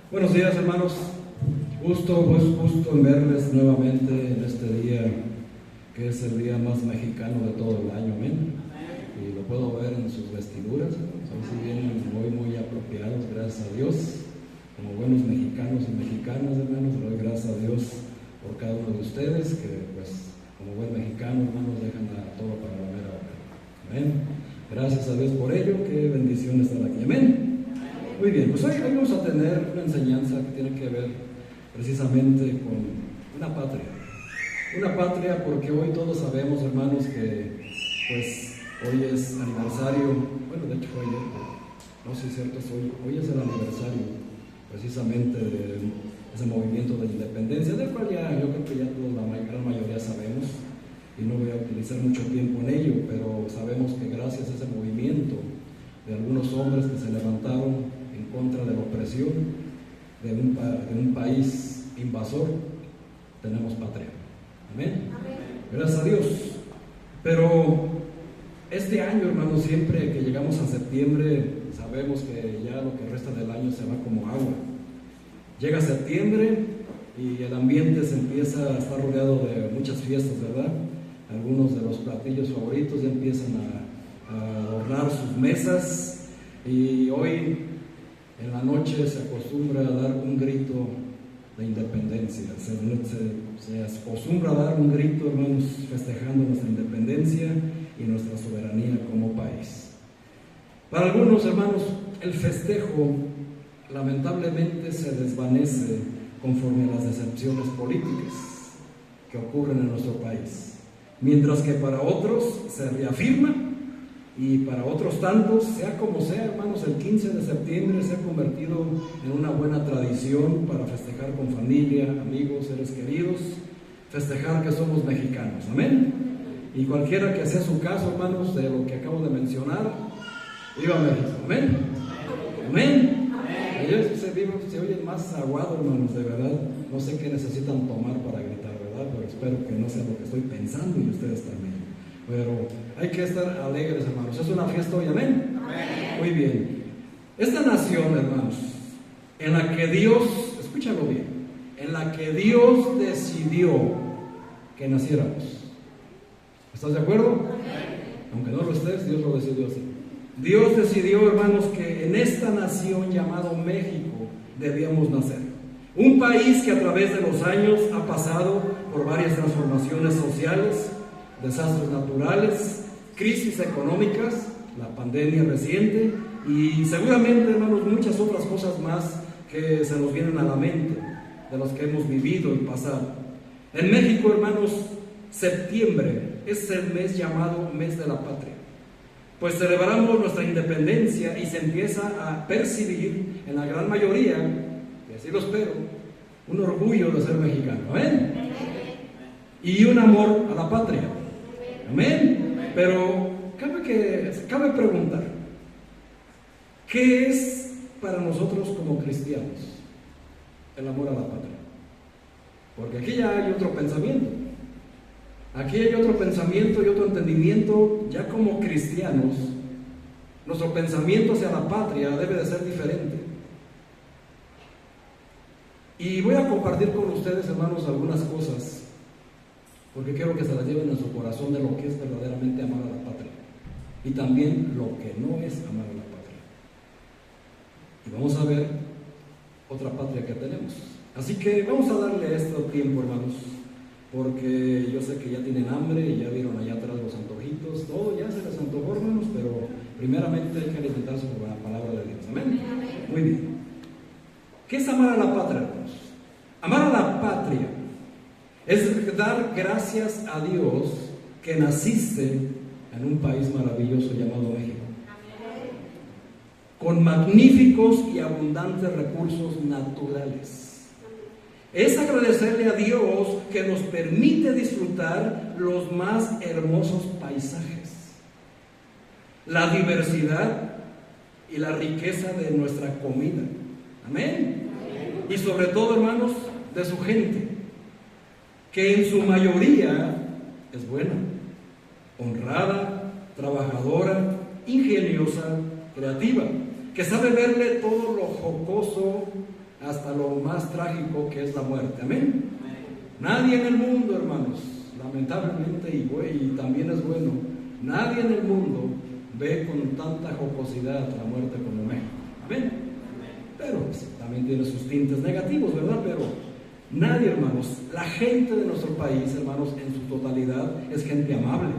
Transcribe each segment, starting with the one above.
Buenos días, hermanos. Gusto en verles nuevamente en este día, que es el día más mexicano de todo el año, amén. Y lo puedo ver en sus vestiduras, son si vienen muy apropiados, gracias a Dios. Como buenos mexicanos y mexicanas, hermanos, le doy gracias a Dios por cada uno de ustedes, que pues como buen mexicano, hermanos, dejan todo para la mera hora. Amén. Gracias a Dios por ello, qué bendición estar aquí, amén. Muy bien, pues hoy vamos a tener una enseñanza que tiene que ver precisamente con una patria. Una patria porque hoy todos sabemos, hermanos, que pues hoy es aniversario, bueno, de hecho fue ayer, no sé si es cierto, hoy es el aniversario precisamente de ese movimiento de independencia, del cual yo creo que ya todos, la gran mayoría sabemos, y no voy a utilizar mucho tiempo en ello, pero sabemos que gracias a ese movimiento de algunos hombres que se levantaron en contra de la opresión de un país invasor, tenemos patria. Amén. Gracias a Dios. Pero este año, hermanos, siempre que llegamos a septiembre, sabemos que ya lo que resta del año se va como agua. Llega septiembre y el ambiente se empieza a estar rodeado de muchas fiestas, ¿verdad? Algunos de los platillos favoritos ya empiezan a adornar sus mesas, y hoy en la noche se acostumbra a dar un grito de independencia. Se acostumbra a dar un grito, hermanos, festejando nuestra independencia y nuestra soberanía como país. Para algunos, hermanos, el festejo lamentablemente se desvanece conforme a las decepciones políticas que ocurren en nuestro país, mientras que para otros se reafirma, y para otros tantos, sea como sea, hermanos, el 15 de septiembre se ha convertido en una buena tradición para festejar con familia, amigos, seres queridos, festejar que somos mexicanos, amén. Y cualquiera que sea su caso, hermanos, de lo que acabo de mencionar, viva México, amén. Amén. Ellos se oyen más aguados, hermanos, de verdad. No sé qué necesitan tomar para gritar, ¿verdad? Pero espero que no sea lo que estoy pensando, y ustedes también. Pero hay que estar alegres, hermanos. Es una fiesta hoy, amén. Amén. Muy bien. Esta nación, hermanos, en la que Dios, escúchalo bien, en la que Dios decidió que naciéramos. ¿Estás de acuerdo? Amén. Aunque no lo estés, Dios lo decidió así. Dios decidió, hermanos, que en esta nación llamado México debíamos nacer. Un país que a través de los años ha pasado por varias transformaciones sociales, desastres naturales, crisis económicas, la pandemia reciente y seguramente, hermanos, muchas otras cosas más que se nos vienen a la mente de las que hemos vivido y pasado. En México, hermanos, septiembre es el mes llamado Mes de la Patria, pues celebramos nuestra independencia y se empieza a percibir en la gran mayoría, y así lo espero, un orgullo de ser mexicano, ¿amén? Y un amor a la patria. Amén. Pero cabe preguntar, ¿qué es para nosotros como cristianos el amor a la patria? Porque aquí ya hay otro pensamiento. Aquí hay otro pensamiento y otro entendimiento. Ya como cristianos, nuestro pensamiento hacia la patria debe de ser diferente. Y voy a compartir con ustedes, hermanos, algunas cosas, porque quiero que se las lleven a su corazón de lo que es verdaderamente amar a la patria, y también lo que no es amar a la patria. Y vamos a ver otra patria que tenemos. Así que vamos a darle este tiempo, hermanos, porque yo sé que ya tienen hambre y ya vieron allá atrás los antojitos, todo ya se les antojó, hermanos, pero primeramente hay que alimentarse por la palabra de Dios. Amén. Muy bien. ¿Qué es amar a la patria, hermanos? Amar a la patria es dar gracias a Dios que naciste en un país maravilloso llamado México, con magníficos y abundantes recursos naturales. Es agradecerle a Dios que nos permite disfrutar los más hermosos paisajes, la diversidad y la riqueza de nuestra comida. Amén. Y sobre todo, hermanos, de su gente, que en su mayoría es buena, honrada, trabajadora, ingeniosa, creativa, que sabe verle todo lo jocoso hasta lo más trágico que es la muerte. Amén. Nadie en el mundo, hermanos, lamentablemente, y también es bueno, nadie en el mundo ve con tanta jocosidad la muerte como México. Amén. Pero pues, también tiene sus tintes negativos, ¿verdad? Pero nadie, hermanos, la gente de nuestro país, hermanos, en su totalidad, es gente amable,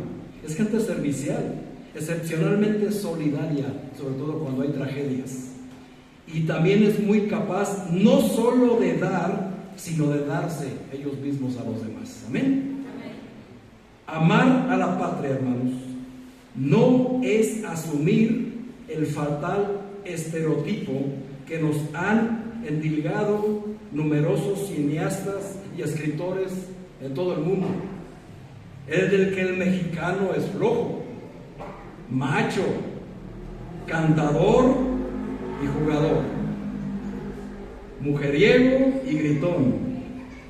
es gente servicial, excepcionalmente solidaria, sobre todo cuando hay tragedias. Y también es muy capaz no solo de dar, sino de darse ellos mismos a los demás. Amén. Amar a la patria, hermanos, no es asumir el fatal estereotipo que nos han endilgado numerosos cineastas y escritores en todo el mundo. Es del que el mexicano es flojo, macho, cantador y jugador, mujeriego y gritón,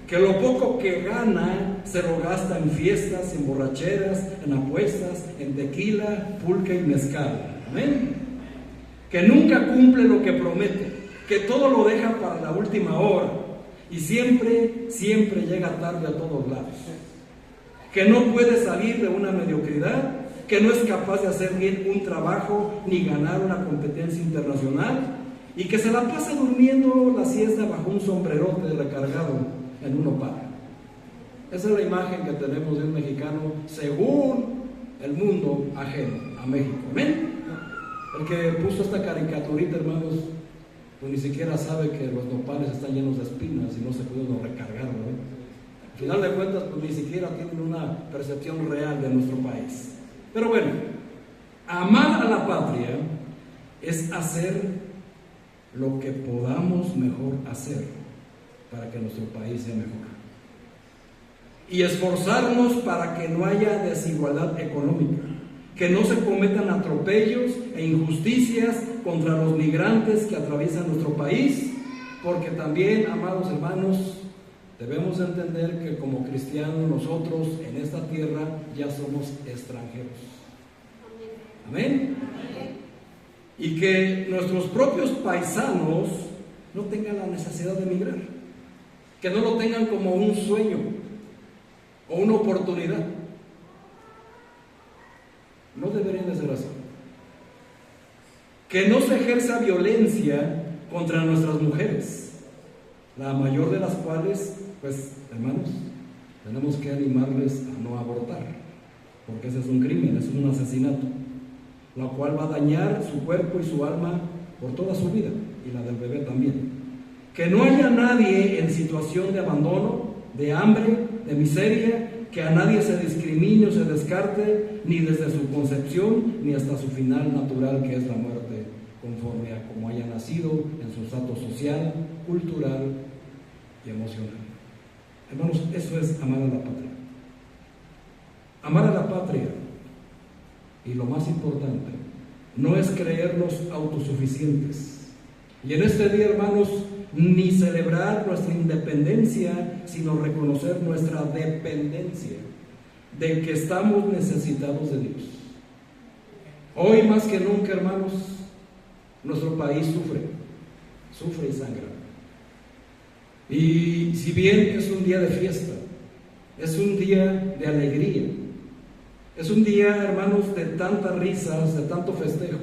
que lo poco que gana se lo gasta en fiestas, en borracheras, en apuestas, en tequila, pulque y mezcal. Amén. Que nunca cumple lo que promete, que todo lo deja para la última hora y siempre llega tarde a todos lados, que no puede salir de una mediocridad, que no es capaz de hacer bien un trabajo ni ganar una competencia internacional y que se la pasa durmiendo la siesta bajo un sombrerote recargado en un opal. Esa es la imagen que tenemos de un mexicano según el mundo ajeno a México. ¿Amén? El que puso esta caricaturita, hermanos, pues ni siquiera sabe que los nopales están llenos de espinas y no se pueden recargar, ¿no? Al final de cuentas, pues ni siquiera tienen una percepción real de nuestro país. Pero bueno, amar a la patria es hacer lo que podamos mejor hacer para que nuestro país sea mejor. Y esforzarnos para que no haya desigualdad económica, que no se cometan atropellos e injusticias contra los migrantes que atraviesan nuestro país, porque también, amados hermanos, debemos entender que como cristianos nosotros en esta tierra ya somos extranjeros. Amén. Y que nuestros propios paisanos no tengan la necesidad de emigrar, que no lo tengan como un sueño o una oportunidad. No deberían de ser así. Que no se ejerza violencia contra nuestras mujeres, la mayor de las cuales, pues, hermanos, tenemos que animarles a no abortar, porque ese es un crimen, es un asesinato, lo cual va a dañar su cuerpo y su alma por toda su vida, y la del bebé también. Que no haya nadie en situación de abandono, de hambre, de miseria, que a nadie se discrimine o se descarte, ni desde su concepción, ni hasta su final natural, que es la muerte, conforme a como haya nacido en su estatus social, cultural y emocional. Hermanos, eso es amar a la patria. Amar a la patria, y lo más importante, no es creernos autosuficientes. Y en este día, hermanos, ni celebrar nuestra independencia, sino reconocer nuestra dependencia, de que estamos necesitados de Dios. Hoy más que nunca, hermanos, nuestro país sufre y sangra. Y si bien es un día de fiesta, es un día de alegría, es un día, hermanos, de tantas risas, de tanto festejo,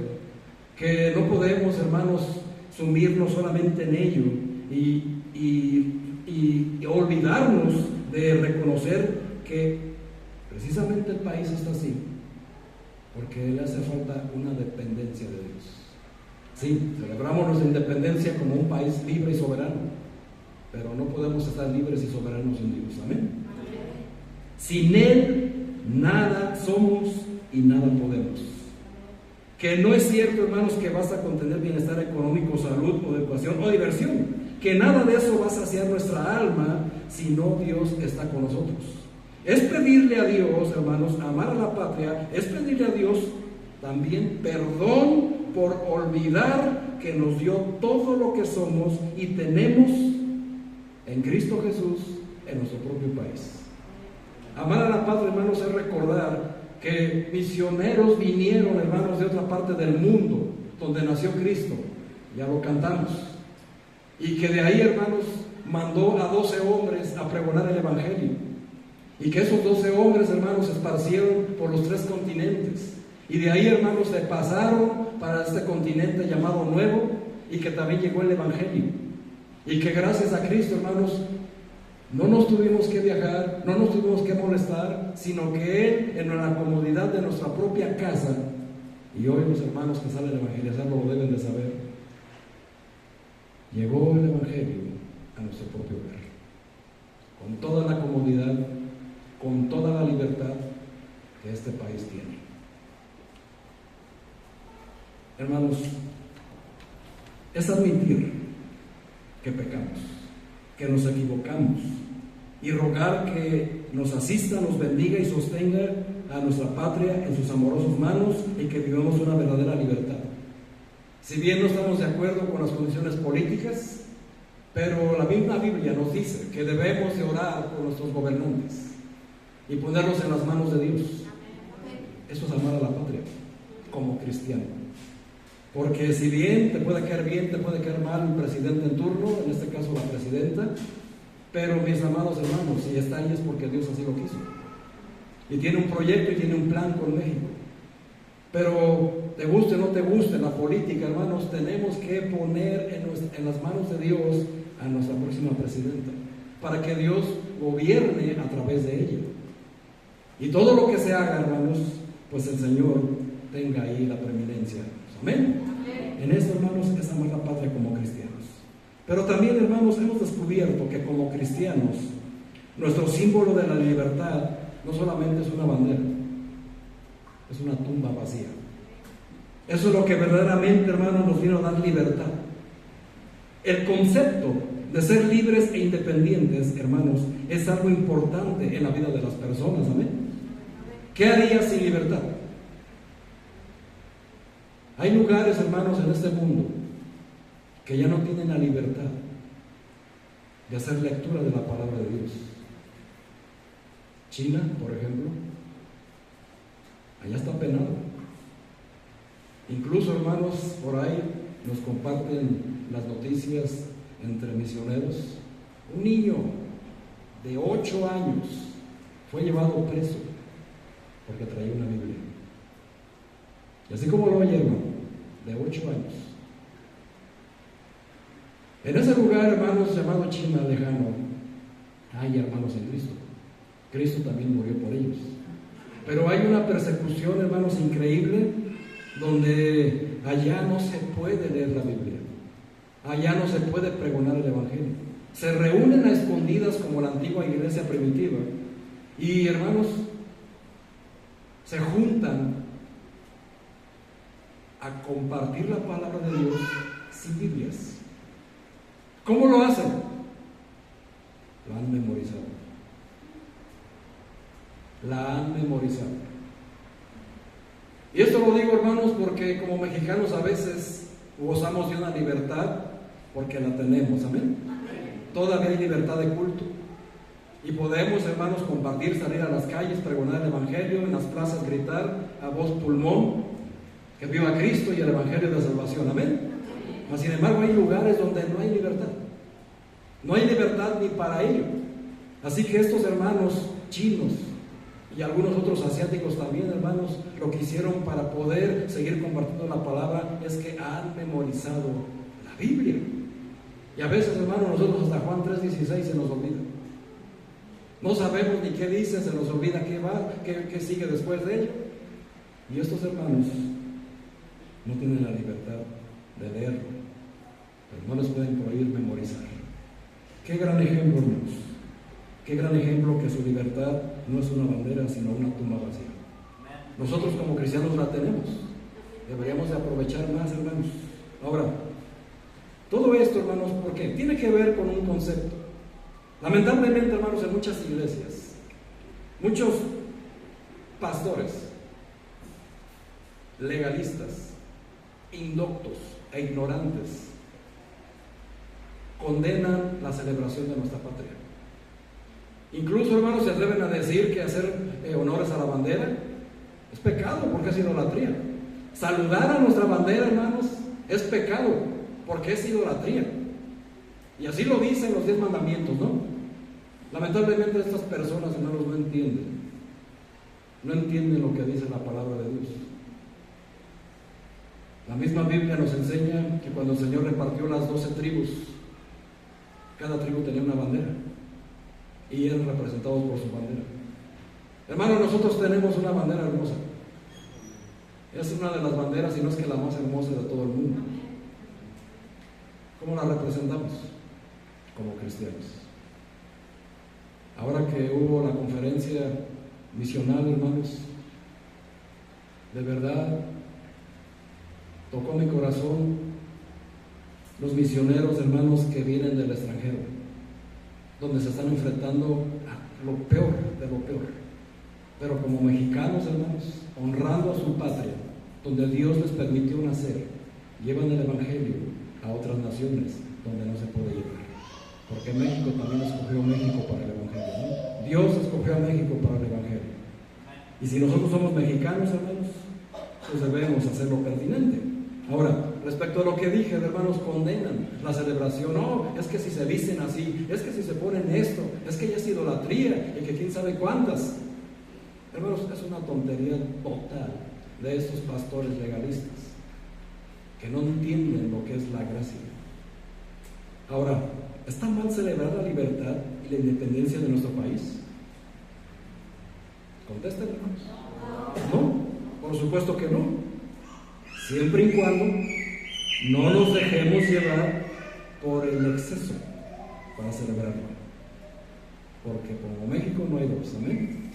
que no podemos, hermanos, sumirnos solamente en ello y olvidarnos de reconocer que precisamente el país está así porque le hace falta una dependencia de Dios. Sí, celebramos nuestra independencia como un país libre y soberano, pero no podemos estar libres y soberanos sin Dios. Amén. Sin Él nada somos y nada podemos. Que no es cierto, hermanos, que basta con tener bienestar económico, salud o educación o diversión, que nada de eso va a saciar nuestra alma si no Dios está con nosotros. Es pedirle a Dios, hermanos, amar a la patria, es pedirle a Dios también perdón por olvidar que nos dio todo lo que somos y tenemos en Cristo Jesús en nuestro propio país. Amar a la patria, hermanos, es recordar que misioneros vinieron, hermanos, de otra parte del mundo donde nació Cristo. Ya lo cantamos. y que de ahí, hermanos, mandó a 12 hombres a pregonar el Evangelio, y que esos 12 hombres, hermanos, se esparcieron por los 3 continentes, y de ahí, hermanos, se pasaron para este continente llamado Nuevo, y que también llegó el Evangelio, y que gracias a Cristo, hermanos, no nos tuvimos que viajar, no nos tuvimos que molestar, sino que Él, en la comodidad de nuestra propia casa, y hoy los hermanos que salen a evangelizar lo deben de saber, llegó el Evangelio a nuestro propio hogar, con toda la comodidad, con toda la libertad que este país tiene. Hermanos, es admitir que pecamos, que nos equivocamos, y rogar que nos asista, nos bendiga y sostenga a nuestra patria en sus amorosas manos, y que vivamos una verdadera libertad. Si bien no estamos de acuerdo con las condiciones políticas, pero la misma Biblia nos dice que debemos de orar por nuestros gobernantes y ponerlos en las manos de Dios. Eso es amar a la patria como cristiano. Porque si bien, te puede caer mal el presidente en turno, en este caso la presidenta, pero mis amados hermanos, si está ahí es porque Dios así lo quiso. Y tiene un proyecto y tiene un plan con México. Pero te guste o no te guste la política, hermanos, tenemos que poner en las manos de Dios a nuestra próxima presidenta, para que Dios gobierne a través de ella. Y todo lo que se haga, hermanos, pues el Señor tenga ahí la preeminencia. Amén. En esto, hermanos, es amar la patria como cristianos. Pero también, hermanos, hemos descubierto que como cristianos, nuestro símbolo de la libertad no solamente es una bandera, es una tumba vacía. Eso es lo que verdaderamente, hermanos, nos vino a dar libertad. El concepto de ser libres e independientes, hermanos, es algo importante en la vida de las personas. Amén. ¿Qué harías sin libertad? Hay lugares, hermanos, en este mundo que ya no tienen la libertad de hacer lectura de la palabra de Dios. China, por ejemplo, allá está penado. Incluso, hermanos, por ahí nos comparten las noticias entre misioneros. Un niño de 8 años fue llevado preso porque traía una Biblia. Y así como lo oye, hermano, de 8 años. En ese lugar, hermanos, llamado China lejano, hay hermanos en Cristo. Cristo también murió por ellos. Pero hay una persecución, hermanos, increíble, donde allá no se puede leer la Biblia. Allá no se puede pregonar el Evangelio. Se reúnen a escondidas como la antigua iglesia primitiva. Y, hermanos, se juntan a compartir la palabra de Dios sin Biblias. ¿Cómo lo hacen? Lo han memorizado. La han memorizado. Y esto lo digo, hermanos, porque como mexicanos a veces gozamos de una libertad porque la tenemos. Amén. Todavía hay libertad de culto. Y podemos, hermanos, compartir, salir a las calles, pregonar el Evangelio, en las plazas gritar a voz pulmón que viva Cristo y el Evangelio de salvación. Amén. Mas, sin embargo, hay lugares donde no hay libertad. No hay libertad ni para ello. Así que estos hermanos chinos y algunos otros asiáticos también, hermanos, lo que hicieron para poder seguir compartiendo la palabra es que han memorizado la Biblia. Y a veces, hermanos, nosotros hasta Juan 3:16 se nos olvida. No sabemos ni qué dice, se nos olvida qué va, qué sigue después de ello. Y estos hermanos no tienen la libertad de leerlo, pero no les pueden prohibir memorizar. Qué gran ejemplo, hermanos. Qué gran ejemplo que su libertad no es una bandera, sino una tumba vacía. Nosotros como cristianos la tenemos. Deberíamos de aprovechar más, hermanos. Ahora, todo esto, hermanos, ¿por qué? Tiene que ver con un concepto. Lamentablemente, hermanos, en muchas iglesias, muchos pastores, legalistas, indoctos e ignorantes condenan la celebración de nuestra patria. Incluso, hermanos, se atreven a decir que hacer honores a la bandera es pecado porque es idolatría. Saludar a nuestra bandera, hermanos, es pecado porque es idolatría. Y así lo dicen los 10 mandamientos, ¿no? Lamentablemente estas personas, hermanos, no entienden. No entienden lo que dice la palabra de Dios. La misma Biblia nos enseña que cuando el Señor repartió las 12 tribus, cada tribu tenía una bandera y eran representados por su bandera. Hermanos, nosotros tenemos una bandera hermosa. Es una de las banderas, y no es que la más hermosa de todo el mundo. ¿Cómo la representamos? Como cristianos. Ahora que hubo la conferencia misional, hermanos, de verdad tocó mi corazón los misioneros, hermanos, que vienen del extranjero, donde se están enfrentando a lo peor de lo peor, pero como mexicanos, hermanos, honrando a su patria, donde Dios les permitió nacer, llevan el evangelio a otras naciones donde no se puede llevar, porque México también escogió México para el evangelio, ¿no? Dios escogió a México para el evangelio, y si nosotros somos mexicanos, hermanos, pues debemos hacer lo pertinente. Ahora, respecto a lo que dije, hermanos, condenan la celebración. No, es que si se visten así, es que si se ponen esto, es que ya es idolatría y que quién sabe cuántas. Hermanos, es una tontería total de estos pastores legalistas que no entienden lo que es la gracia. Ahora, ¿está mal celebrar la libertad y la independencia de nuestro país? Contesten, hermanos. No, por supuesto que no. Siempre y cuando no nos dejemos llevar por el exceso para celebrarlo. Porque como México no hay dos, amén.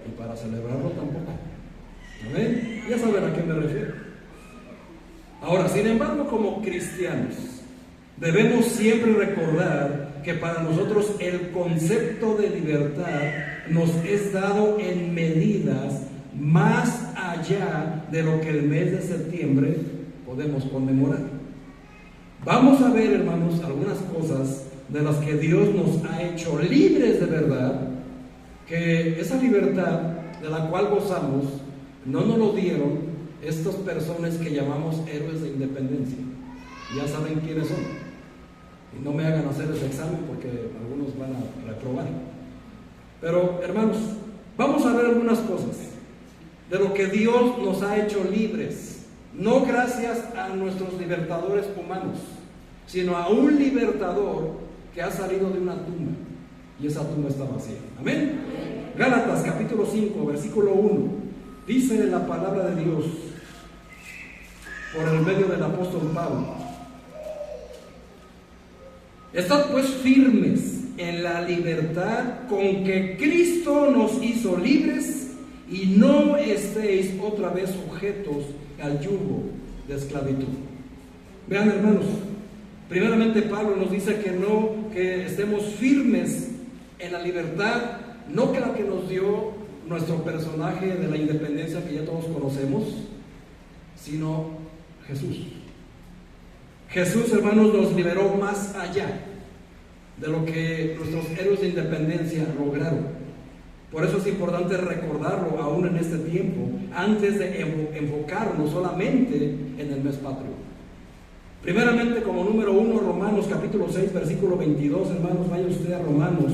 Y para celebrarlo tampoco. Amén. Ya saben a qué me refiero. Ahora, sin embargo, como cristianos, debemos siempre recordar que para nosotros el concepto de libertad nos es dado en medidas más allá de lo que el mes de septiembre podemos conmemorar. Vamos a ver, hermanos, algunas cosas de las que Dios nos ha hecho libres de verdad, que esa libertad de la cual gozamos no nos lo dieron estas personas que llamamos héroes de independencia. Ya saben quiénes son, y no me hagan hacer ese examen porque algunos van a reprobar. Pero, hermanos, vamos a ver algunas cosas de lo que Dios nos ha hecho libres, no gracias a nuestros libertadores humanos, sino a un libertador que ha salido de una tumba, y esa tumba está vacía. Amén. Gálatas capítulo 5, versículo 1, dice la palabra de Dios por el medio del apóstol Pablo: estad pues firmes en la libertad con que Cristo nos hizo libres, y no estéis otra vez sujetos al yugo de esclavitud. Vean, hermanos, primeramente Pablo nos dice que estemos firmes en la libertad, no que la que nos dio nuestro personaje de la independencia que ya todos conocemos, sino Jesús. Jesús, hermanos, nos liberó más allá de lo que nuestros héroes de independencia lograron. Por eso es importante recordarlo aún en este tiempo, antes de enfocarnos solamente en el mes patrio. Primeramente, como número 1, Romanos capítulo 6, versículo 22, hermanos, vaya usted a Romanos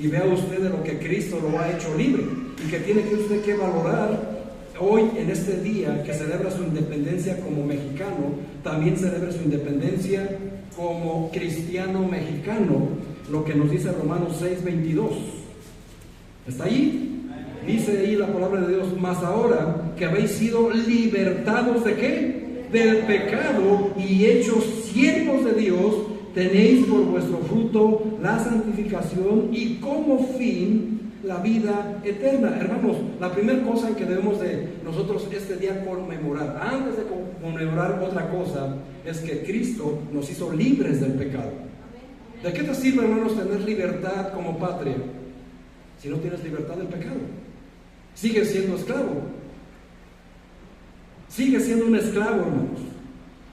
y vea usted de lo que Cristo lo ha hecho libre, y que tiene que usted que valorar hoy, en este día que celebra su independencia como mexicano, también celebra su independencia como cristiano mexicano, lo que nos dice Romanos 6, 22. ¿Está allí? Dice ahí la palabra de Dios: mas ahora que habéis sido libertados ¿de qué? Del pecado y hechos siervos de Dios, tenéis por vuestro fruto la santificación y como fin la vida eterna. Hermanos, la primera cosa en que debemos de nosotros este día conmemorar, antes de conmemorar otra cosa, es que Cristo nos hizo libres del pecado. ¿De qué te sirve, hermanos, tener libertad como patria si no tienes libertad del pecado? Sigues siendo esclavo. Sigues siendo un esclavo, hermanos.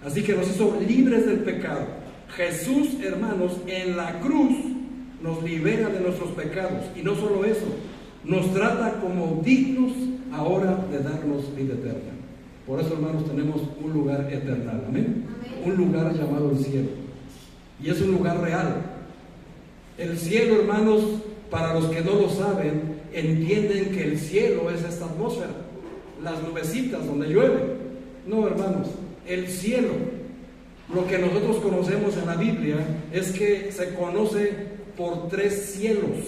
Así que nos hizo libres del pecado. Jesús, hermanos, en la cruz nos libera de nuestros pecados. Y no solo eso, nos trata como dignos ahora de darnos vida eterna. Por eso, hermanos, tenemos un lugar eternal. Amén. Un lugar llamado el cielo. y es un lugar real. El cielo, hermanos, para los que no lo saben, entienden que el cielo es esta atmósfera, las nubecitas donde llueve. No, hermanos, el cielo, lo que nosotros conocemos en la Biblia, es que se conoce por 3 cielos.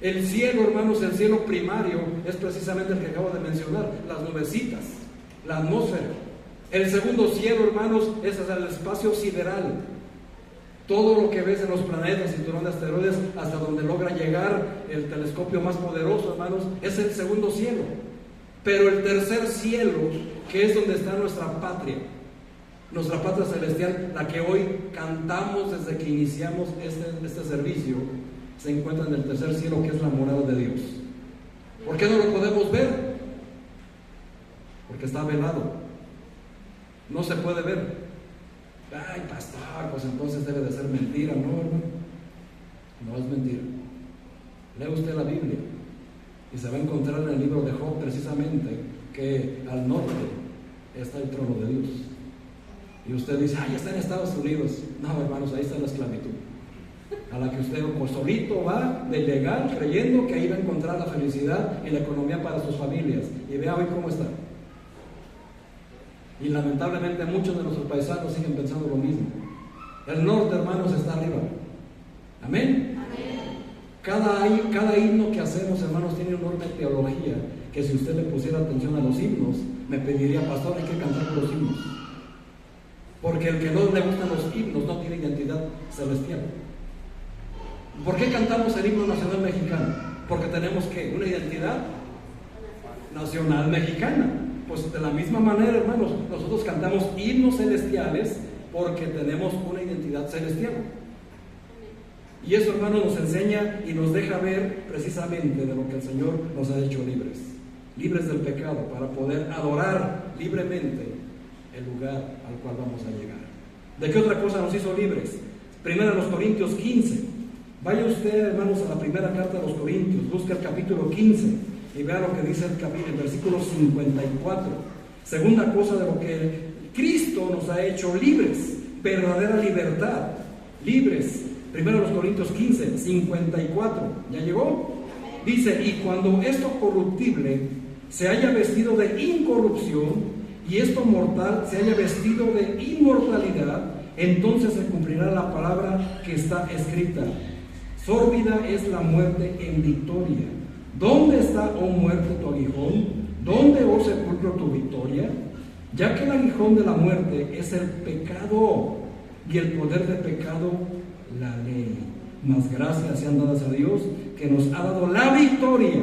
El cielo, hermanos, el cielo primario es precisamente el que acabo de mencionar, las nubecitas, la atmósfera. El segundo cielo, hermanos, es el espacio sideral. Todo lo que ves en los planetas, cinturón de asteroides, hasta donde logra llegar el telescopio más poderoso, hermanos, es el segundo cielo. Pero el tercer cielo, que es donde está nuestra patria celestial, la que hoy cantamos desde que iniciamos este servicio, se encuentra en el tercer cielo, que es la morada de Dios. ¿Por qué no lo podemos ver? Porque está velado, no se puede ver. Ay, pastor, pues entonces debe de ser mentira. No, hermano, no es mentira. Lee usted la Biblia y se va a encontrar en el libro de Job precisamente que al norte está el trono de Dios. Y usted dice, ay, está en Estados Unidos. No, hermanos, ahí está la esclavitud, a la que usted como solito va de legal, creyendo que ahí va a encontrar la felicidad y la economía para sus familias. Y vea hoy cómo está. Y lamentablemente muchos de nuestros paisanos siguen pensando lo mismo. El norte, hermanos, está arriba. Amén. Cada himno que hacemos, hermanos, tiene una enorme teología, que si usted le pusiera atención a los himnos, me pediría, pastor, hay que cantar los himnos. Porque el que no le gustan los himnos no tiene identidad celestial. ¿Por qué cantamos el himno nacional mexicano? Porque tenemos que una identidad nacional mexicana. Pues de la misma manera, hermanos, nosotros cantamos himnos celestiales porque tenemos una identidad celestial. Y eso, hermanos, nos enseña y nos deja ver precisamente de lo que el Señor nos ha hecho libres. Libres del pecado, para poder adorar libremente el lugar al cual vamos a llegar. ¿De qué otra cosa nos hizo libres? Primero los Corintios 15. Vaya usted, hermanos, a la primera carta de los Corintios, busca el capítulo 15. Y vea lo que dice el versículo 54. Segunda cosa de lo que Cristo nos ha hecho libres, verdadera libertad, libres. Primero los Corintios 15, 54. ¿Ya llegó? Dice, y cuando esto corruptible se haya vestido de incorrupción y esto mortal se haya vestido de inmortalidad, entonces se cumplirá la palabra que está escrita: sórbida es la muerte en victoria. ¿Dónde está, oh muerte, tu aguijón? ¿Dónde, oh sepulcro, tu victoria? Ya que el aguijón de la muerte es el pecado, y el poder del pecado, la ley. Mas gracias sean dadas a Dios, que nos ha dado la victoria.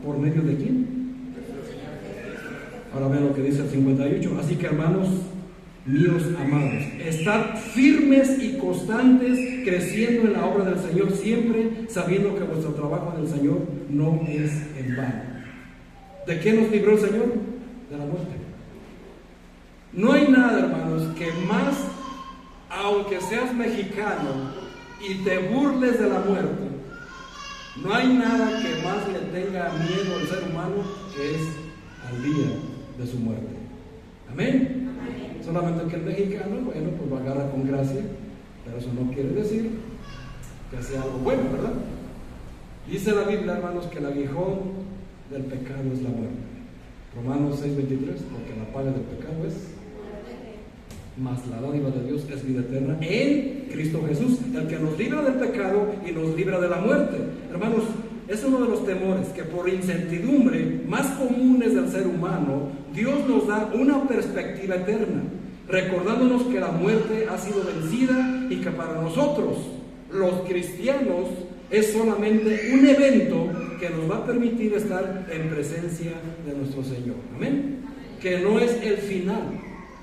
¿Por medio de quién? Ahora vean lo que dice el 58. Así que, hermanos míos amados, estad firmes y constantes, creciendo en la obra del Señor, siempre sabiendo que vuestro trabajo en el Señor no es en vano. ¿De qué nos libró el Señor? De la muerte. No hay nada, hermanos, que más, aunque seas mexicano y te burles de la muerte, no hay nada que más le tenga miedo al ser humano que es al día de su muerte. Amén. Solamente que el mexicano, bueno, pues lo agarra con gracia, pero eso no quiere decir que sea algo bueno, ¿verdad? Dice la Biblia, hermanos, que el aguijón del pecado es la muerte. Romanos 6:23, porque la paga del pecado es, mas la dádiva de Dios es vida eterna en Cristo Jesús, el que nos libra del pecado y nos libra de la muerte. Hermanos, es uno de los temores que por incertidumbre más comunes del ser humano, Dios nos da una perspectiva eterna, recordándonos que la muerte ha sido vencida y que para nosotros, los cristianos, es solamente un evento que nos va a permitir estar en presencia de nuestro Señor. Amén. Que no es el final.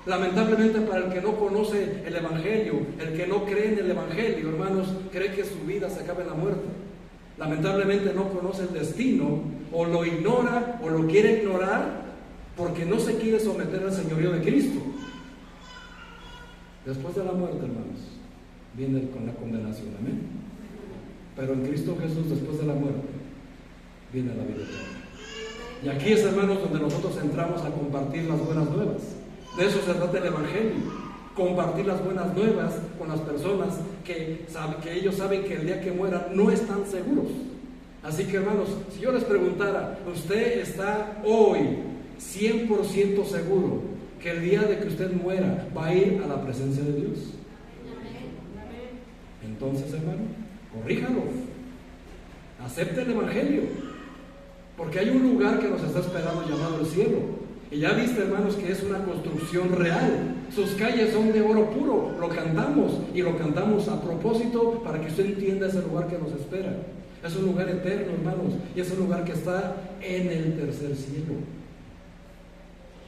Lamentablemente, para el que no conoce el Evangelio, el que no cree en el Evangelio, hermanos, cree que su vida se acaba en la muerte. Lamentablemente no conoce el destino, o lo ignora, o lo quiere ignorar, porque no se quiere someter al señorío de Cristo. Después de la muerte, hermanos, viene con la condenación. Amén. Pero en Cristo Jesús, después de la muerte, viene la vida eterna. Y aquí es, hermanos, donde nosotros entramos a compartir las buenas nuevas. De eso se trata el Evangelio. compartir las buenas nuevas con las personas que ellos saben que el día que mueran no están seguros. Así que, hermanos, si yo les preguntara, ¿usted está hoy 100% seguro que el día de que usted muera va a ir a la presencia de Dios? Entonces, hermano, corríjalo, acepte el Evangelio, porque hay un lugar que nos está esperando llamado el cielo. Y ya viste, hermanos, que es una construcción real. Sus calles son de oro puro. Lo cantamos, y lo cantamos a propósito para que usted entienda ese lugar que nos espera. Es un lugar eterno, hermanos, y es un lugar que está en el tercer cielo.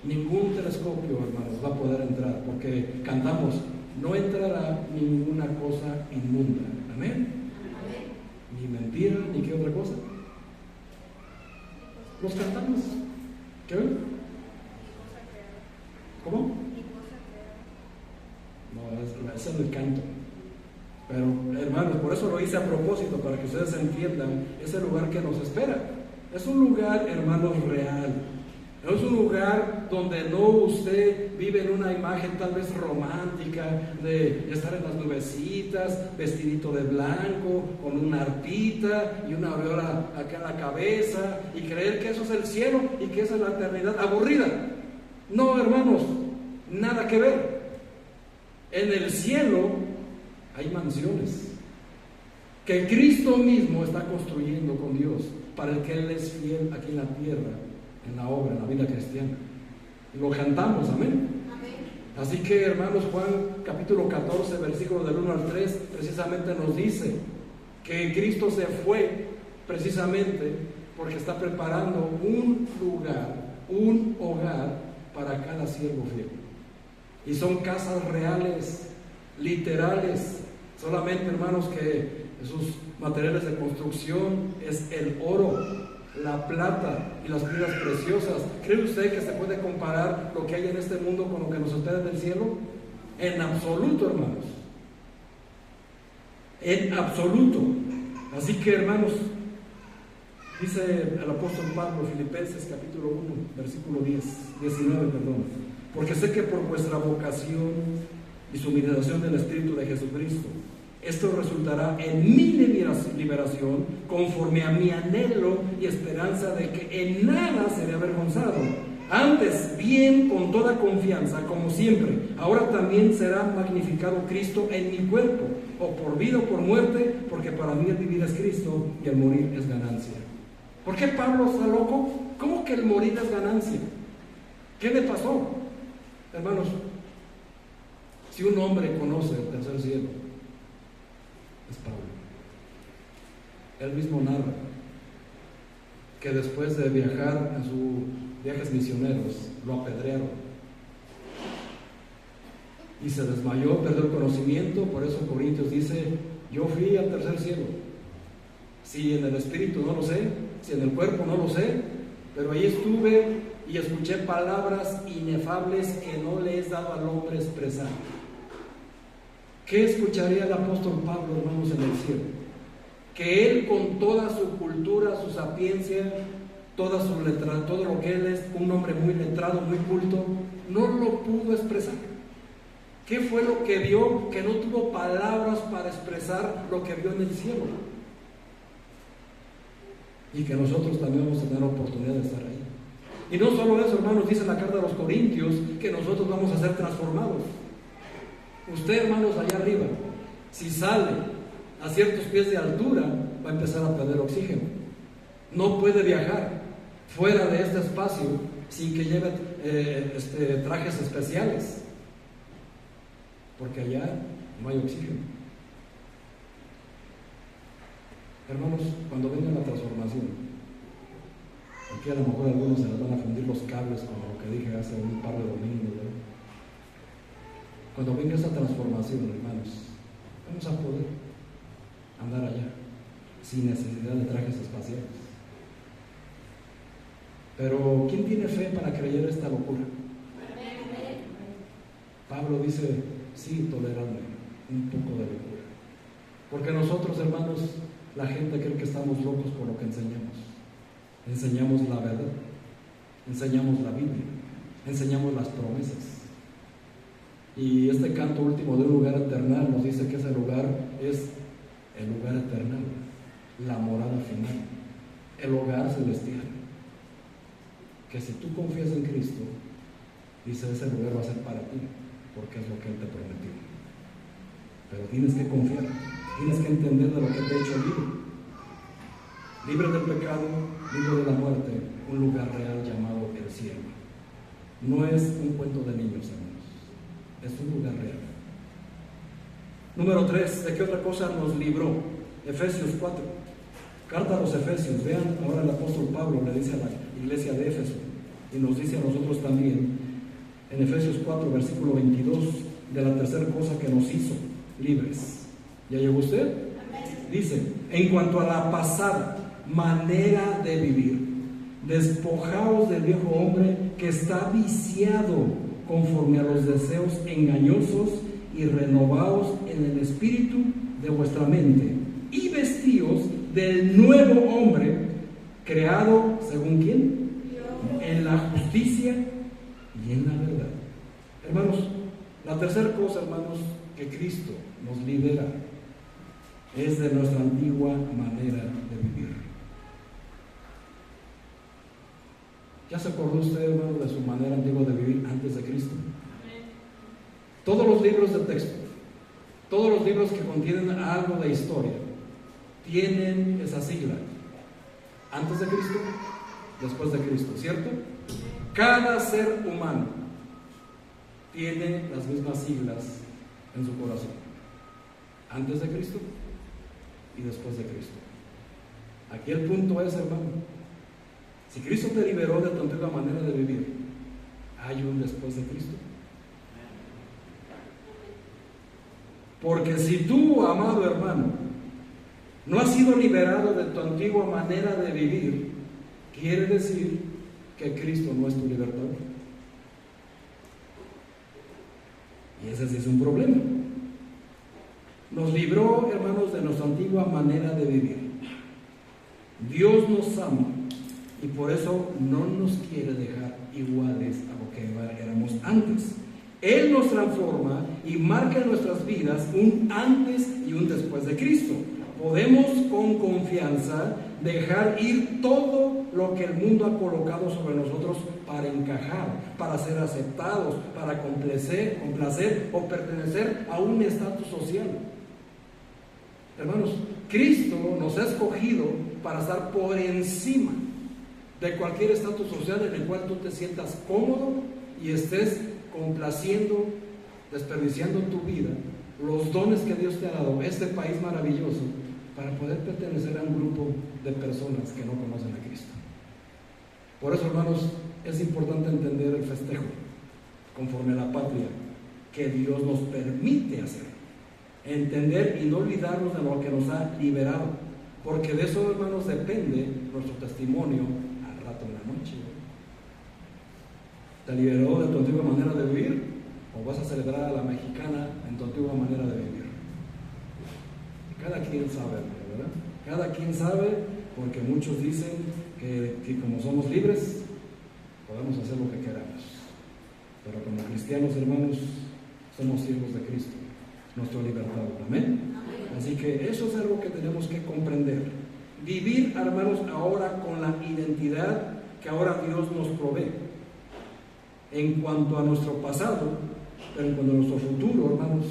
Ningún telescopio, hermanos, va a poder entrar, porque cantamos, no entrará ninguna cosa inmunda. Amén. Ni mentira, ni qué otra cosa. Los cantamos. ¿Qué ven? ¿Cómo? No, es el canto. Pero, hermanos, por eso lo hice a propósito, para que ustedes entiendan ese lugar que nos espera. Es un lugar, hermanos, real. No es un lugar donde no usted vive en una imagen tal vez romántica de estar en las nubecitas, vestidito de blanco, con una arpita y una aureola acá en la cabeza, y creer que eso es el cielo y que esa es la eternidad aburrida. No, hermanos, nada que ver. En el cielo hay mansiones que Cristo mismo está construyendo con Dios, para el que Él es fiel aquí en la tierra, en la obra, en la vida cristiana. Y lo cantamos, amén. Así que, hermanos, Juan capítulo 14, versículo del 1 al 3, precisamente nos dice que Cristo se fue precisamente porque está preparando un lugar, un hogar para cada siervo fiel. Y son casas reales, literales. Solamente, hermanos, que sus materiales de construcción es el oro, la plata y las piedras preciosas. ¿Cree usted que se puede comparar lo que hay en este mundo con lo que nos espera en el cielo? En absoluto, hermanos. En absoluto. Así que, hermanos, dice el apóstol Pablo, Filipenses capítulo 1, versículo 19, porque sé que por vuestra vocación y suministración del Espíritu de Jesucristo, esto resultará en mi liberación, conforme a mi anhelo y esperanza de que en nada seré avergonzado. Antes, bien, con toda confianza, como siempre, ahora también será magnificado Cristo en mi cuerpo, o por vida o por muerte, porque para mí el vivir es Cristo y el morir es ganancia. ¿Por qué Pablo está loco? ¿Cómo que el morir es ganancia? ¿Qué le pasó? Hermanos, si un hombre conoce el tercer cielo, es Pablo. Él mismo narra que después de viajar en sus viajes misioneros, lo apedrearon y se desmayó, perdió el conocimiento. Por eso Corintios dice: yo fui al tercer cielo. Si en el espíritu no lo sé, si en el cuerpo no lo sé, pero ahí estuve y escuché palabras inefables que no le es dado al hombre expresar. ¿Qué escucharía el apóstol Pablo, hermanos, en el cielo? Que él, con toda su cultura, su sapiencia, toda su letra, todo lo que él es, un hombre muy letrado, muy culto, no lo pudo expresar. ¿Qué fue lo que vio? Que no tuvo palabras para expresar lo que vio en el cielo. Y que nosotros también vamos a tener oportunidad de estar ahí. Y no solo eso, hermanos, dice la carta a los Corintios que nosotros vamos a ser transformados. Usted, hermanos, allá arriba, si sale a ciertos pies de altura, va a empezar a perder oxígeno. No puede viajar fuera de este espacio sin que lleve trajes especiales, porque allá no hay oxígeno. Hermanos, cuando venga la transformación, aquí a lo mejor algunos se les van a fundir los cables, como lo que dije hace un par de domingos, ¿verdad? Cuando venga esa transformación, hermanos, vamos a poder andar allá sin necesidad de trajes espaciales. Pero ¿quién tiene fe para creer esta locura? Pablo dice: sí, toleradme un poco de locura, porque nosotros, hermanos, la gente cree que estamos locos por lo que enseñamos. Enseñamos la verdad, enseñamos la Biblia, enseñamos las promesas. Y este canto último de un lugar eternal nos dice que ese lugar es el lugar eternal, la morada final, el hogar celestial. Que si tú confías en Cristo, dice, ese lugar va a ser para ti, porque es lo que Él te prometió. Pero tienes que confiar, tienes que entender de lo que te ha hecho libre del pecado, libre de la muerte, un lugar real llamado el cielo. No es un cuento de niños, hermanos, es un lugar real. Número 3, ¿de qué otra cosa nos libró? Efesios 4, carta a los Efesios. Vean, ahora el apóstol Pablo le dice a la iglesia de Éfeso, y nos dice a nosotros también, en Efesios 4, versículo 22, de la tercera cosa que nos hizo libres. ¿Ya llegó usted? Dice, en cuanto a la pasada manera de vivir, despojaos del viejo hombre que está viciado conforme a los deseos engañosos y renovaos en el espíritu de vuestra mente y vestíos del nuevo hombre creado, ¿según quién? En la justicia y en la verdad. Hermanos, la tercera cosa, hermanos, que Cristo nos libera es de nuestra antigua manera de vivir. ¿Ya se acordó usted, hermano, de su manera antigua de vivir antes de Cristo? Todos los libros de texto, todos los libros que contienen algo de historia, tienen esa sigla. Antes de Cristo, después de Cristo, ¿cierto? Cada ser humano tiene las mismas siglas en su corazón. Antes de Cristo y después de Cristo. Aquí el punto es, hermano, si Cristo te liberó de tu antigua manera de vivir, ¿hay un después de Cristo? Porque si tú, amado hermano, no has sido liberado de tu antigua manera de vivir, quiere decir que Cristo no es tu libertador. Y ese sí es un problema. Nos libró, hermanos, de nuestra antigua manera de vivir. Dios nos ama y por eso no nos quiere dejar iguales a lo que éramos antes. Él nos transforma y marca en nuestras vidas un antes y un después de Cristo. Podemos con confianza dejar ir todo lo que el mundo ha colocado sobre nosotros para encajar, para ser aceptados, para complacer o pertenecer a un estatus social. Hermanos, Cristo nos ha escogido para estar por encima de cualquier estatus social en el cual tú te sientas cómodo y estés complaciendo, desperdiciando tu vida, los dones que Dios te ha dado, este país maravilloso, para poder pertenecer a un grupo de personas que no conocen a Cristo. Por eso, hermanos, es importante entender el festejo conforme a la patria que Dios nos permite hacer, entender y no olvidarnos de lo que nos ha liberado, porque de eso, hermanos, depende nuestro testimonio al rato en la noche. ¿Te liberó de tu antigua manera de vivir o vas a celebrar a la mexicana en tu antigua manera de vivir? Cada quien sabe, ¿verdad? Cada quien sabe, porque muchos dicen que como somos libres podemos hacer lo que queramos, pero como cristianos, hermanos, somos siervos de Cristo, nuestro libertador. Amén. Así que eso es algo que tenemos que comprender. Vivir, hermanos, ahora con la identidad que ahora Dios nos provee en cuanto a nuestro pasado, pero en cuanto a nuestro futuro, hermanos,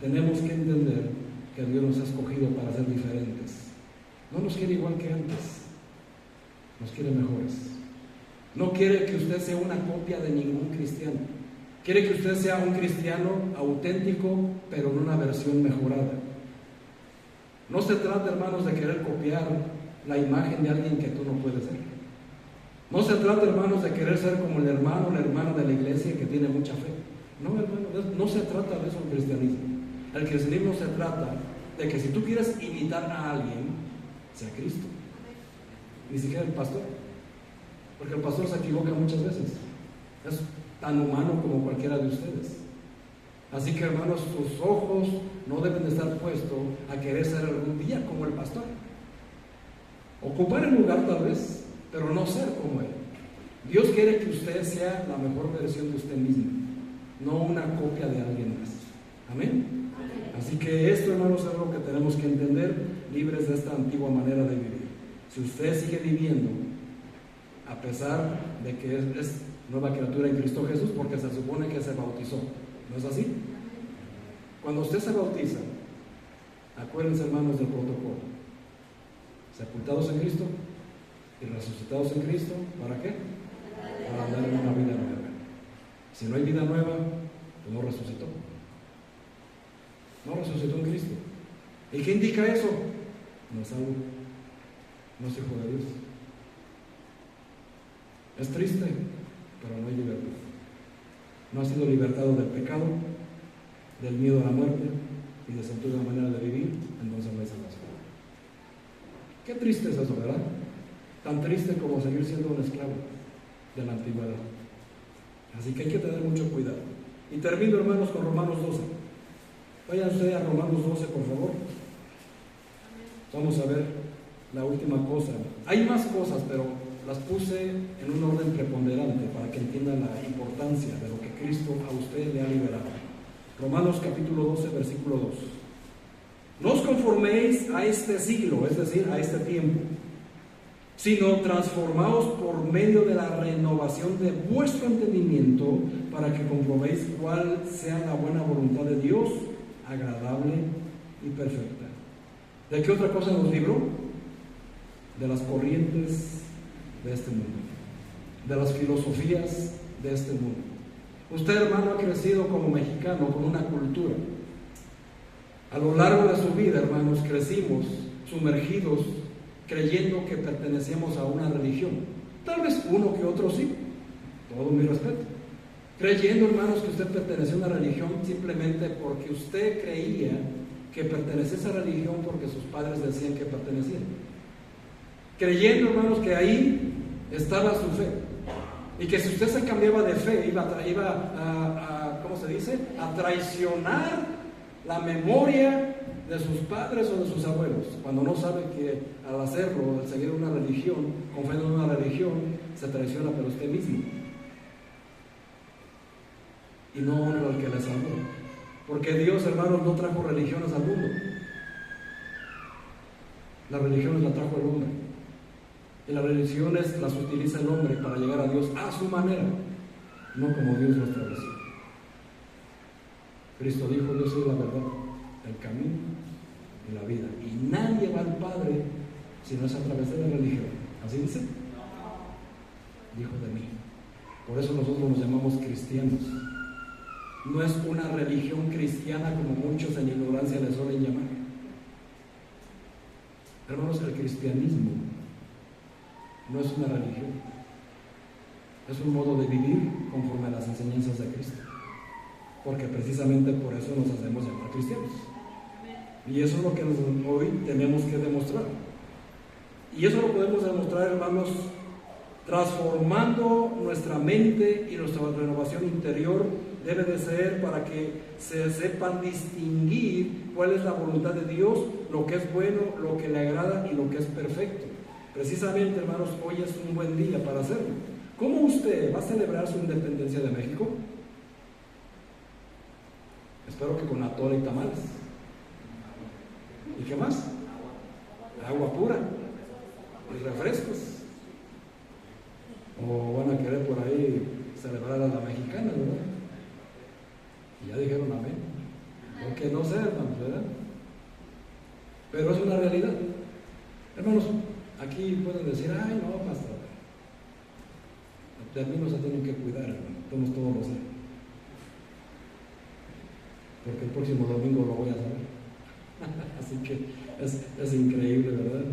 tenemos que entender que Dios nos ha escogido para ser diferentes. No nos quiere igual que antes, nos quiere mejores. No quiere que usted sea una copia de ningún cristiano. Quiere que usted sea un cristiano auténtico, pero en una versión mejorada. No se trata, hermanos, de querer copiar la imagen de alguien que tú no puedes ser. No se trata, hermanos, de querer ser como el hermano o la hermana de la iglesia que tiene mucha fe. No, hermano, no se trata de eso el cristianismo. El cristianismo se trata de que si tú quieres imitar a alguien, sea Cristo. Ni siquiera el pastor. Porque el pastor se equivoca muchas veces. Es tan humano como cualquiera de ustedes. Así que, hermanos, sus ojos no deben de estar puestos a querer ser algún día como el pastor. Ocupar el lugar tal vez, pero no ser como él. Dios quiere que usted sea la mejor versión de usted mismo. no una copia de alguien más. Amén. Así que esto, hermanos, es algo que tenemos que entender, libres de esta antigua manera de vivir. Si usted sigue viviendo a pesar de que es nueva criatura en Cristo Jesús, porque se supone que se bautizó, ¿no es así? Cuando usted se bautiza, acuérdense, hermanos, del protocolo: sepultados en Cristo y resucitados en Cristo. ¿Para qué? Para andar en una vida nueva. Si no hay vida nueva, pues no resucitó. No resucitó en Cristo. ¿Y qué indica eso? No es salvo, no es hijo de Dios. Es triste, pero no hay libertad. No ha sido libertado del pecado, del miedo a la muerte y de sentir una manera de vivir, entonces no hay salvación. Qué triste es eso, ¿verdad? Tan triste como seguir siendo un esclavo de la antigüedad. Así que hay que tener mucho cuidado. Y termino, hermanos, con Romanos 12. Vayan ustedes a Romanos 12, por favor. Vamos a ver la última cosa. Hay más cosas, pero las puse en un orden preponderante para que entiendan la importancia de lo que Cristo a usted le ha liberado. Romanos capítulo 12, versículo 2. No os conforméis a este siglo, es decir, a este tiempo, sino transformaos por medio de la renovación de vuestro entendimiento, para que comprobéis cuál sea la buena voluntad de Dios, agradable y perfecta. ¿De qué otra cosa nos libró? De las corrientes de este mundo, de las filosofías de este mundo. Usted, hermano, ha crecido como mexicano con una cultura. A lo largo de su vida, hermanos, crecimos sumergidos creyendo que pertenecíamos a una religión. Tal vez uno que otro sí, todo mi respeto. Creyendo, hermanos, que usted pertenecía a una religión simplemente porque usted creía que pertenecía a esa religión porque sus padres decían que pertenecían. Creyendo, hermanos, que ahí estaba su fe. Y que si usted se cambiaba de fe, iba a ¿cómo se dice? A traicionar la memoria de sus padres o de sus abuelos, cuando no sabe que al hacerlo, al seguir una religión, confiando en una religión, se traiciona por usted mismo y no honra al que le salvó. Porque Dios, hermanos, no trajo religiones al mundo. Las religiones las trajo el hombre, y las religiones las utiliza el hombre para llegar a Dios a su manera, no como Dios lo estableció. Cristo dijo: yo soy la verdad, el camino y la vida, y nadie va al Padre si no es a través de la religión. ¿Así dice? Dijo de mí. Por eso nosotros nos llamamos cristianos. No es una religión cristiana como muchos en ignorancia le suelen llamar. Hermanos, el cristianismo no es una religión, es un modo de vivir conforme a las enseñanzas de Cristo, porque precisamente por eso nos hacemos llamar cristianos. Y eso es lo que hoy tenemos que demostrar. Y eso lo podemos demostrar, hermanos, transformando nuestra mente, y nuestra renovación interior debe de ser para que se sepan distinguir cuál es la voluntad de Dios, lo que es bueno, lo que le agrada y lo que es perfecto. Precisamente, hermanos, hoy es un buen día para hacerlo. ¿Cómo usted va a celebrar su independencia de México? Espero que con atole y tamales. ¿Y qué más? Agua pura y refrescos. O van a querer por ahí celebrar a la mexicana, ¿verdad? Y ya dijeron amén. Porque no sé, hermanos, ¿verdad? Pero es una realidad. Hermanos, aquí pueden decir: ay, no, pastor, de mí no se tienen que cuidar, hermano. Somos todos los días. Porque el próximo domingo lo voy a saber. Así que es increíble, ¿verdad?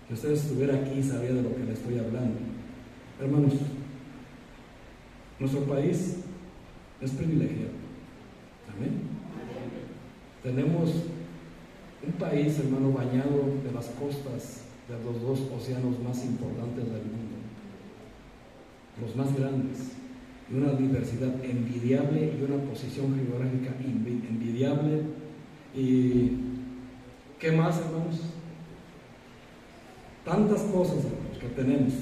Que usted estuviera aquí y sabía de lo que le estoy hablando. Hermanos, nuestro país es privilegiado. Amén. Tenemos un país, hermano, bañado de las costas de los dos océanos más importantes del mundo, los más grandes, y una diversidad envidiable y una posición geográfica envidiable. ¿Y qué más, hermanos? Tantas cosas, hermanos, que tenemos,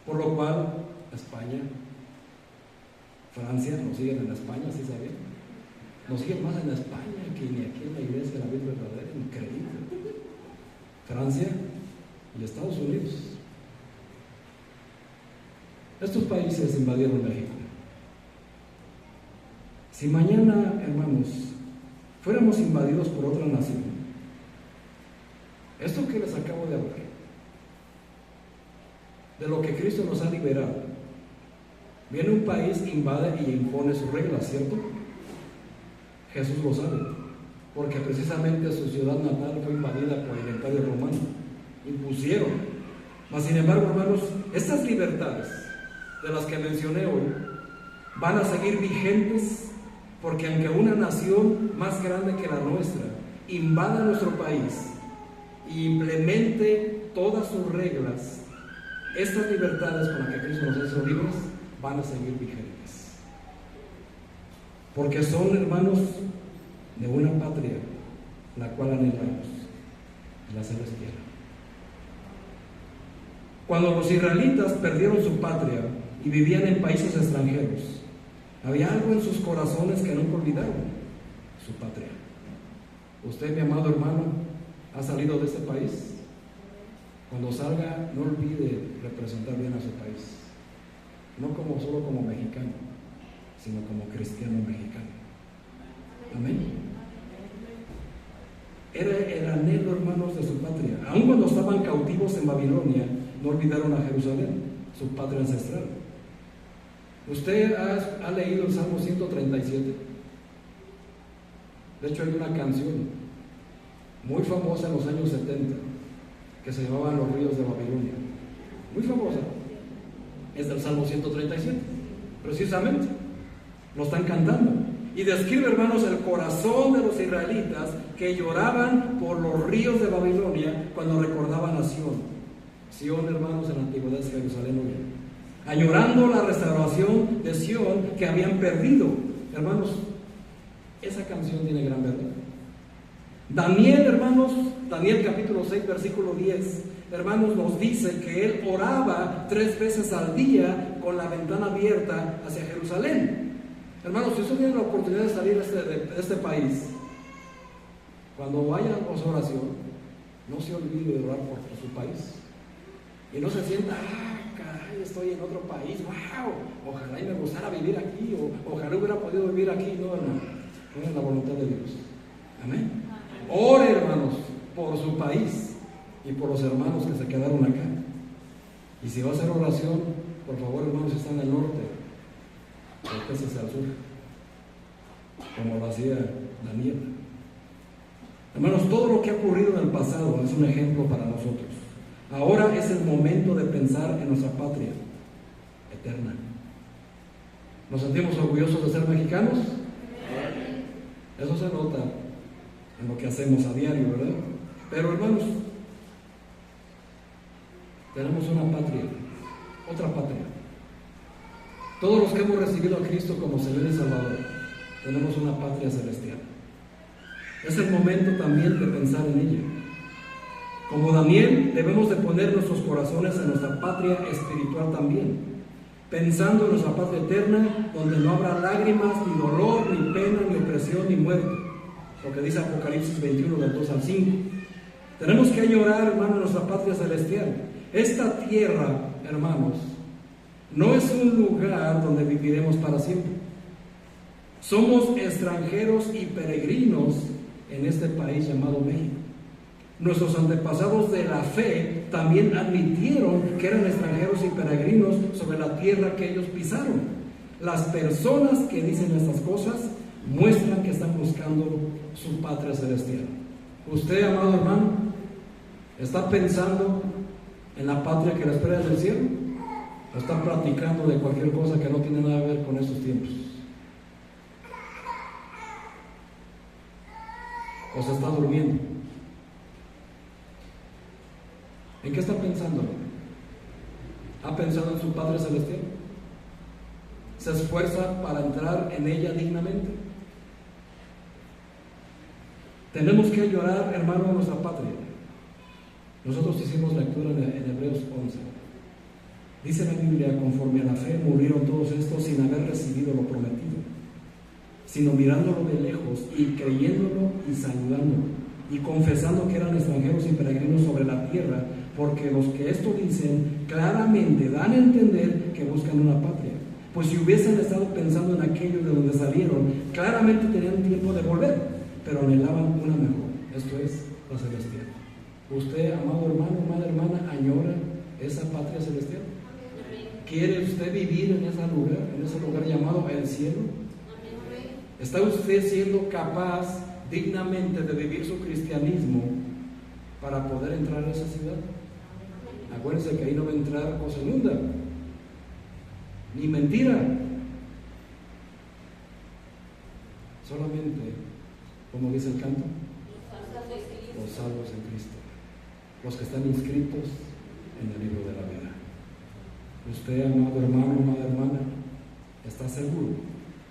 por lo cual España Francia, nos siguen en España, ¿sí sabían? Nos siguen más en España que ni aquí en la iglesia de la Biblia verdadera, increíble. Francia y Estados Unidos. Estos países invadieron México. Si mañana, hermanos, fuéramos invadidos por otra nación, esto que les acabo de hablar, de lo que Cristo nos ha liberado, viene un país, invade y impone sus reglas, ¿cierto? Jesús lo sabe, porque precisamente su ciudad natal fue invadida por el Imperio Romano. Impusieron. Mas sin embargo, hermanos, estas libertades de las que mencioné hoy van a seguir vigentes, porque aunque una nación más grande que la nuestra invada nuestro país y implemente todas sus reglas, estas libertades con las que Cristo nos hizo libres van a seguir vigentes, porque son, hermanos, de una patria la cual anhelamos, la celestial. Cuando los israelitas perdieron su patria y vivían en países extranjeros, había algo en sus corazones que nunca olvidaron: su patria. Usted, mi amado hermano, ha salido de este país. Cuando salga, no olvide representar bien a su país, no solo como mexicano, sino como cristiano mexicano. Amén. Era el anhelo, hermanos, de su patria. Aun cuando estaban cautivos en Babilonia, no olvidaron a Jerusalén, su patria ancestral. Usted ha leído el Salmo 137. De hecho, hay una canción muy famosa en los años 70 que se llamaban Los ríos de Babilonia. Muy famosa. Es del Salmo 137. Precisamente. Lo están cantando. Y describe, hermanos, el corazón de los israelitas que lloraban por los ríos de Babilonia cuando recordaban a Sión. Sión, hermanos, en la antigüedad es Jerusalén hoy. Añorando la restauración de Sión que habían perdido. Hermanos, esa canción tiene gran verdad. Daniel, hermanos, Daniel capítulo 6, versículo 10, hermanos, nos dice que él oraba 3 veces al día con la ventana abierta hacia Jerusalén. Hermanos, si usted tiene la oportunidad de salir de este país, cuando vaya a su oración, no se olvide de orar por su país. Y no se sienta, caray, estoy en otro país, wow, ojalá y me gustara vivir aquí, o ojalá hubiera podido vivir aquí. No, hermano, no es la voluntad de Dios. Amén. Ore, hermanos, por su país y por los hermanos que se quedaron acá. Y si va a hacer oración, por favor, hermanos, si está en el norte, voltéese al sur, como lo hacía Daniel. Hermanos, todo lo que ha ocurrido en el pasado es un ejemplo para nosotros. Ahora es el momento de pensar en nuestra patria eterna. ¿Nos sentimos orgullosos de ser mexicanos? Eso se nota en lo que hacemos a diario, ¿verdad? Pero, hermanos, tenemos una patria, otra patria. Todos los que hemos recibido a Cristo como Señor y Salvador, tenemos una patria celestial. Es el momento también de pensar en ella. Como Daniel, debemos de poner nuestros corazones en nuestra patria espiritual también, pensando en nuestra patria eterna, donde no habrá lágrimas, ni dolor, ni pena, ni opresión, ni muerte. Lo que dice Apocalipsis 21, del 2 al 5. Tenemos que añorar, hermanos, nuestra patria celestial. Esta tierra, hermanos, no es un lugar donde viviremos para siempre. Somos extranjeros y peregrinos en este país llamado México. Nuestros antepasados de la fe también admitieron que eran extranjeros y peregrinos sobre la tierra que ellos pisaron. Las personas que dicen estas cosas muestran que están buscando su patria celestial. Usted, amado hermano, ¿está pensando en la patria que le espera en el cielo? ¿O está platicando de cualquier cosa que no tiene nada que ver con estos tiempos? ¿O se está durmiendo? ¿En qué está pensando? ¿Ha pensado en su Padre Celestial? ¿Se esfuerza para entrar en ella dignamente? Tenemos que llorar, hermano, a nuestra patria. Nosotros hicimos lectura en Hebreos 11. Dice la Biblia, conforme a la fe murieron todos estos sin haber recibido lo prometido, sino mirándolo de lejos y creyéndolo y saludándolo, y confesando que eran extranjeros y peregrinos sobre la tierra, porque los que esto dicen claramente dan a entender que buscan una patria. Pues si hubiesen estado pensando en aquello de donde salieron, claramente tenían tiempo de volver, pero anhelaban una mejor, esto es, la celestial. ¿Usted, amado hermano, amada hermana, añora esa patria celestial? ¿Quiere usted vivir en ese lugar llamado el cielo? ¿Está usted siendo capaz dignamente de vivir su cristianismo para poder entrar a esa ciudad? Acuérdense que ahí no va a entrar cosa inmunda, ni mentira. Solamente, como dice el canto, los salvos en Cristo, los que están inscritos en el libro de la vida. Usted, amado hermano, amada hermana, está seguro,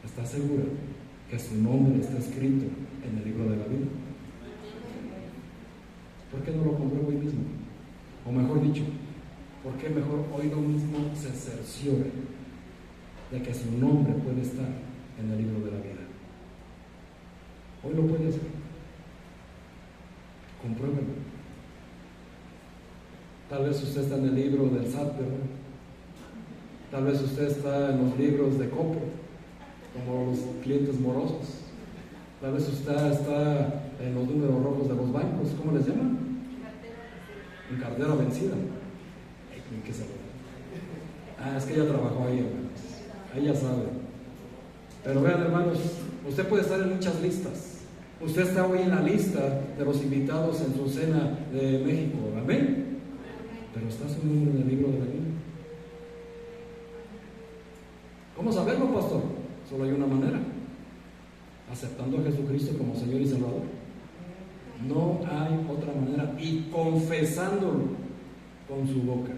está segura que su nombre está escrito en el libro de la vida. ¿Por qué no lo compruebo hoy mismo? O mejor dicho, ¿por qué mejor hoy lo mismo se cerciora de que su nombre puede estar en el libro de la vida? Hoy lo puede hacer. Compruébelo. Tal vez usted está en el libro del SAT, ¿verdad? Tal vez usted está en los libros de Coppel, como los clientes morosos. Tal vez usted está en los números rojos de los bancos. ¿Cómo les llaman? En cartera vencida. ¿En qué sabe? Es que ella trabajó ahí, hermanos. Ella sabe. Pero vean, hermanos, usted puede estar en muchas listas. Usted está hoy en la lista de los invitados en su cena de México. Amén. Pero está su nombre en el libro de la vida. ¿Cómo saberlo, pastor? Solo hay una manera: aceptando a Jesucristo como Señor y Salvador. No hay otra manera. Y confesándolo con su boca,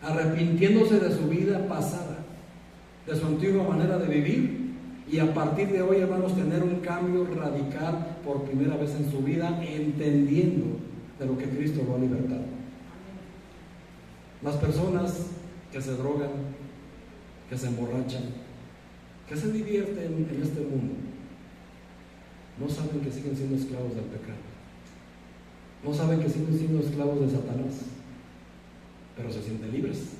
arrepintiéndose de su vida pasada, de su antigua manera de vivir, y a partir de hoy, hermanos, tener un cambio radical por primera vez en su vida, entendiendo de lo que Cristo lo ha libertado. Las personas que se drogan, que se emborrachan, que se divierten en este mundo, no saben que siguen siendo esclavos del pecado. No saben que siguen siendo esclavos de Satanás, pero se sienten libres.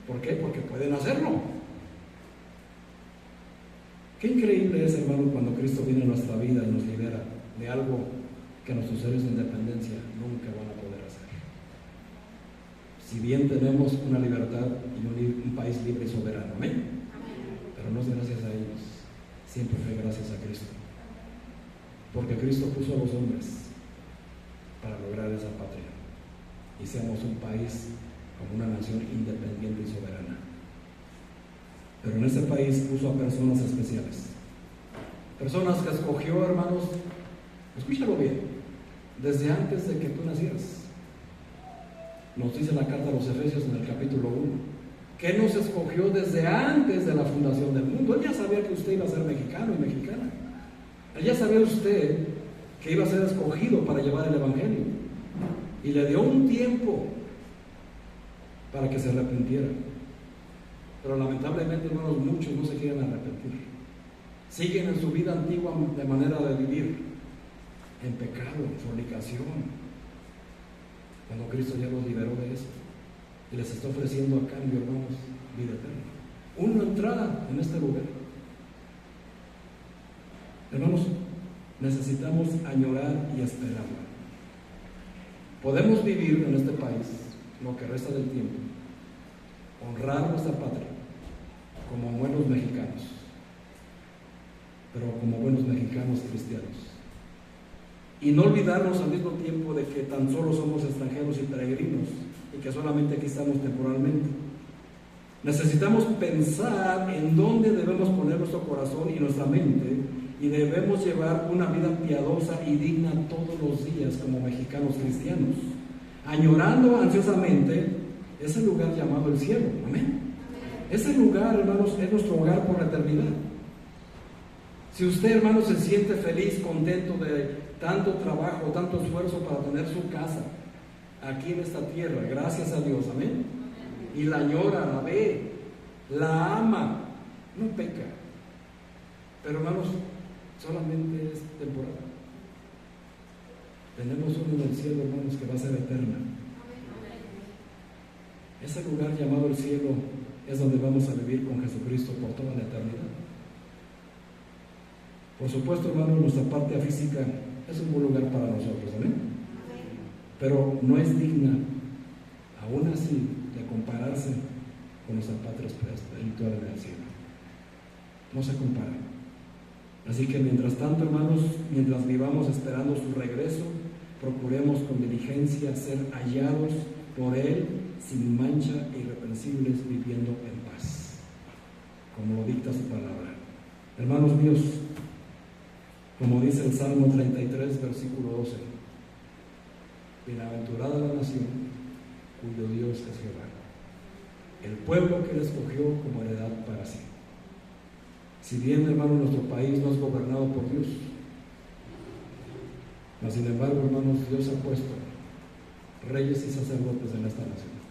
¿Por qué? Porque pueden hacerlo. Qué increíble es, hermano, cuando Cristo viene a nuestra vida y nos libera de algo que nuestros seres de independencia nunca van a poder hacer. Si bien tenemos una libertad y un país libre y soberano, amén, pero no es gracias a ellos, siempre fue gracias a Cristo, porque Cristo puso a los hombres para lograr esa patria y seamos un país como una nación independiente y soberana. Pero en este país puso a personas especiales, personas que escogió, hermanos, escúchalo bien, desde antes de que tú nacieras. Nos dice la carta a los Efesios en el capítulo 1, que nos escogió desde antes de la fundación del mundo. Él ya sabía que usted iba a ser mexicano y mexicana. Él ya sabía usted que iba a ser escogido para llevar el evangelio, y le dio un tiempo para que se arrepintiera. Pero lamentablemente, hermanos, muchos no se quieren arrepentir. Siguen en su vida antigua de manera de vivir, en pecado, en fornicación, cuando Cristo ya los liberó de eso y les está ofreciendo a cambio, hermanos, vida eterna, una entrada en este lugar. Hermanos, necesitamos añorar y esperar. Podemos vivir en este país lo que resta del tiempo, honrar nuestra patria como buenos mexicanos, pero como buenos mexicanos cristianos, y no olvidarnos al mismo tiempo de que tan solo somos extranjeros y peregrinos y que solamente aquí estamos temporalmente. Necesitamos pensar en dónde debemos poner nuestro corazón y nuestra mente, y debemos llevar una vida piadosa y digna todos los días como mexicanos cristianos, añorando ansiosamente ese lugar llamado el cielo. Amén. Ese lugar, hermanos, es nuestro hogar por la eternidad. Si usted, hermano, se siente feliz, contento de tanto trabajo, tanto esfuerzo para tener su casa aquí en esta tierra, gracias a Dios, amén. y la añora, la ve, la ama, no peca. Pero hermanos, solamente es temporal. Tenemos uno en el cielo, hermanos, que va a ser eterna. Ese lugar llamado el cielo es donde vamos a vivir con Jesucristo por toda la eternidad. Por supuesto, hermanos, nuestra parte física es un buen lugar para nosotros, ¿amén? Pero no es digna, aún así, de compararse con nuestra patria espiritual en el cielo. No se compara. Así que mientras tanto, hermanos, mientras vivamos esperando su regreso, procuremos con diligencia ser hallados por Él sin mancha e irreprensibles, viviendo en paz, como lo dicta su palabra. Hermanos míos, como dice el Salmo 33, versículo 12, bienaventurada la nación cuyo Dios es Jehová, el pueblo que Él escogió como heredad para sí. Si bien, hermano, nuestro país no es gobernado por Dios, mas sin embargo, hermanos, Dios ha puesto reyes y sacerdotes en esta nación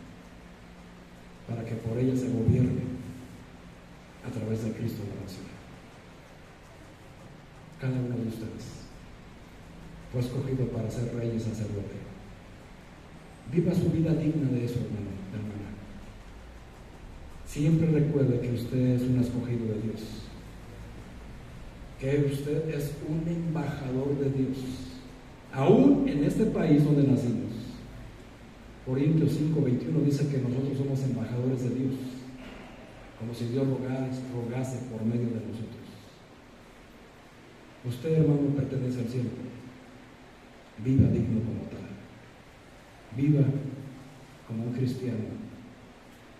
para que por ella se gobierne a través de Cristo la nación. Cada uno de ustedes fue escogido para ser rey y sacerdote. Viva su vida digna de eso, hermano, hermana. Siempre recuerde que usted es un escogido de Dios, que usted es un embajador de Dios, aún en este país donde nacimos. Corintios 5:21 dice que nosotros somos embajadores de Dios, como si Dios rogase por medio de nosotros. Usted, hermano, pertenece al cielo. Viva digno como tal. Viva como un cristiano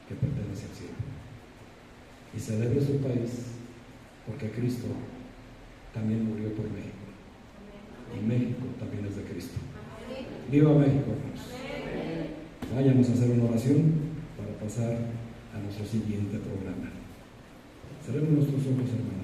que pertenece al cielo. Y celebre su país, porque Cristo también murió por México. Y México también es de Cristo. ¡Viva México, hermanos! Vayamos a hacer una oración para pasar a nuestro siguiente programa. Cerremos nuestros ojos, hermanos.